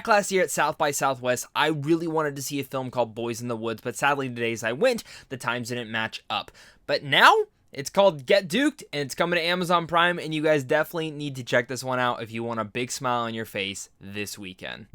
back last year at South by Southwest, I really wanted to see a film called Boys in the Woods, but sadly the days I went, the times didn't match up. But now, it's called Get Duked, and it's coming to Amazon Prime, and you guys definitely need to check this one out if you want a big smile on your face this weekend.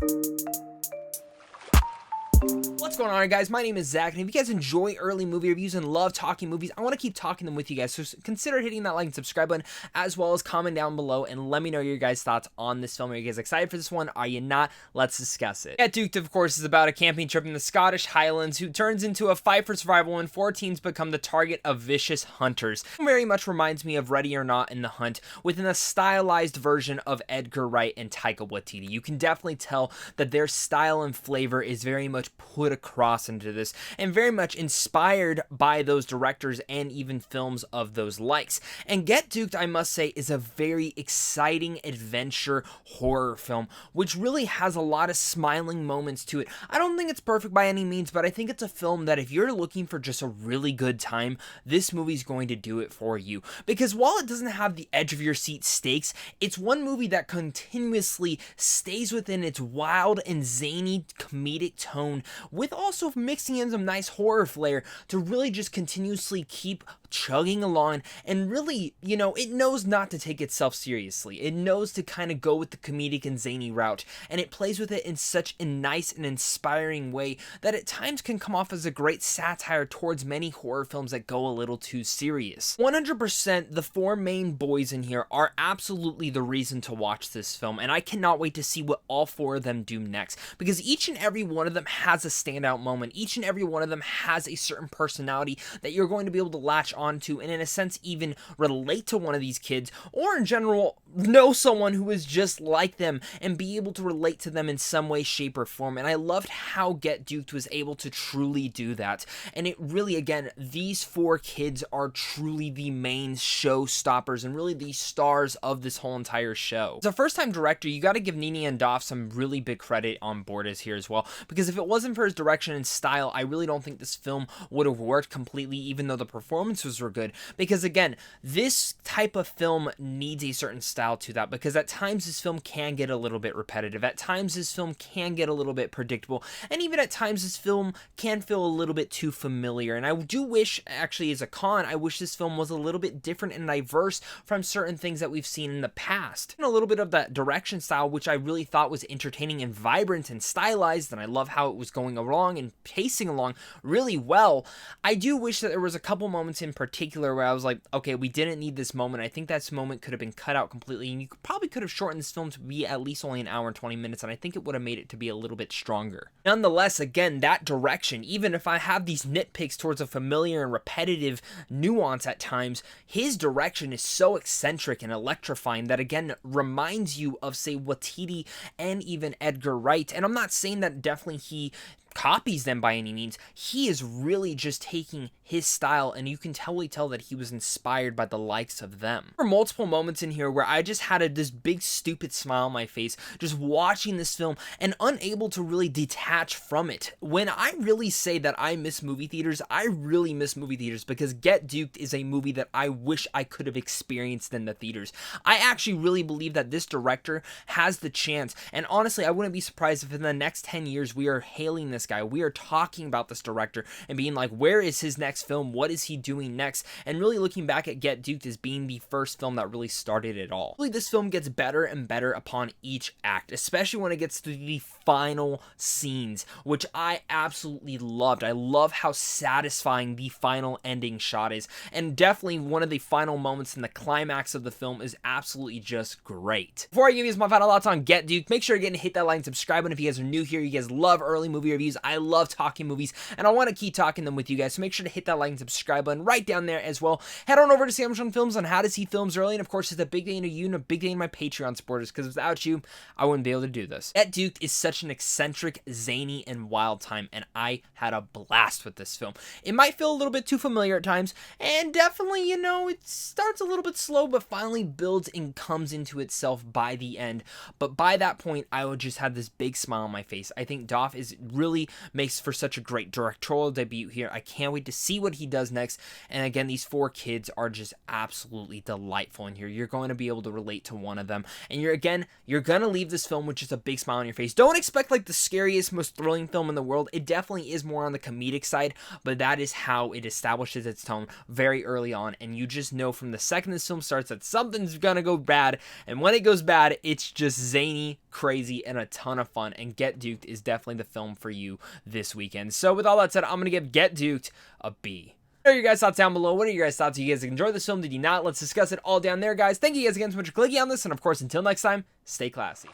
What's going on, guys? My name is Zach, and if you guys enjoy early movie reviews and love talking movies, I want to keep talking them with you guys, so consider hitting that like and subscribe button, as well as comment down below and let me know your guys' thoughts on this film. Are you guys excited for this one? Are you not? Let's discuss it. Get Duked, of course, is about a camping trip in the Scottish Highlands who turns into a fight for survival when 4 teens become the target of vicious hunters. It very much reminds me of Ready or Not in The Hunt, within a stylized version of Edgar Wright and Taika Waititi. You can definitely tell that their style and flavor is very much put across into this, and very much inspired by those directors and even films of those likes. And Get Duked, I must say, is a very exciting adventure horror film, which really has a lot of smiling moments to it. I don't think it's perfect by any means, but I think it's a film that if you're looking for just a really good time, this movie's going to do it for you. Because while it doesn't have the edge of your seat stakes, it's one movie that continuously stays within its wild and zany comedic tone, with also mixing in some nice horror flair to really just continuously keep chugging along. And really, you know, it knows not to take itself seriously. It knows to kind of go with the comedic and zany route, and it plays with it in such a nice and inspiring way that at times can come off as a great satire towards many horror films that go a little too serious. 100% the 4 main boys in here are absolutely the reason to watch this film, and I cannot wait to see what all 4 of them do next, because each and every one of them has a standout moment. Each and every one of them has a certain personality that you're going to be able to latch onto, and in a sense even relate to one of these kids, or in general know someone who is just like them and be able to relate to them in some way, shape, or form. And I loved how Get Duked was able to truly do that. And it really, again, these 4 kids are truly the main showstoppers and really the stars of this whole entire show. As a first-time director, you got to give Nini and Doff some really big credit on board as here as well, because if it wasn't for his direction and style, I really don't think this film would have worked completely, even though the performances were good. Because again, this type of film needs a certain style to that, because at times this film can get a little bit repetitive, at times this film can get a little bit predictable, and even at times this film can feel a little bit too familiar. And I do wish, actually as a con, I wish this film was a little bit different and diverse from certain things that we've seen in the past. And a little bit of that direction style, which I really thought was entertaining and vibrant and stylized, and I love how it was going along and pacing along really well. I do wish that there was a couple moments in particular where I was like, okay, we didn't need this moment. I think that moment could have been cut out completely, and you probably could have shortened this film to be at least only an hour and 20 minutes, and I think it would have made it to be a little bit stronger. Nonetheless, again, that direction, even if I have these nitpicks towards a familiar and repetitive nuance at times, his direction is so eccentric and electrifying that, again, reminds you of, say, Waititi and even Edgar Wright. And I'm not saying that definitely he copies them by any means. He is really just taking his style, and you can totally tell that he was inspired by the likes of them. There are multiple moments in here where I just had this big stupid smile on my face just watching this film and unable to really detach from it. When I really say that I miss movie theaters, I really miss movie theaters, because Get Duked is a movie that I wish I could have experienced in the theaters. I actually really believe that this director has the chance, and honestly I wouldn't be surprised if in the next 10 years we are hailing this guy, we are talking about this director and being like, where is his next film, what is he doing next, and really looking back at Get Duked as being the first film that really started it all. Really, this film gets better and better upon each act, especially when it gets to the final scenes, which I absolutely loved. I love how satisfying the final ending shot is, and definitely one of the final moments in the climax of the film is absolutely just great. Before I give you guys my final thoughts on Get Duked, make sure again to hit that like and subscribe button if you guys are new here. You guys love early movie reviews. I love talking movies, and I want to keep talking them with you guys, so make sure to hit that like and subscribe button right down there as well. Head on over to Samsung Films on how to see films early, and of course it's a big day to you and a big day to my Patreon supporters, because without you I wouldn't be able to do this. Get Duked is such an eccentric, zany, and wild time, and I had a blast with this film. It might feel a little bit too familiar at times, and definitely, you know, it starts a little bit slow but finally builds and comes into itself by the end. But by that point I would just have this big smile on my face. I think Doff is really really makes for such a great directorial debut here. I can't wait to see what he does next. And again, these 4 kids are just absolutely delightful in here. You're going to be able to relate to one of them, and you're going to leave this film with just a big smile on your face. Don't expect like the scariest, most thrilling film in the world. It definitely is more on the comedic side, but that is how it establishes its tone very early on, and you just know from the second this film starts that something's gonna go bad, and when it goes bad, it's just zany, crazy, and a ton of fun. And Get Duked is definitely the film for you this weekend. So with all that said, I'm gonna give Get Duked a B. What are your guys' thoughts down below? What are your guys' thoughts? Did you guys enjoy this film? Did you not? Let's discuss it all down there, guys. Thank you guys again so much for clicking on this, and of course, until next time, stay classy.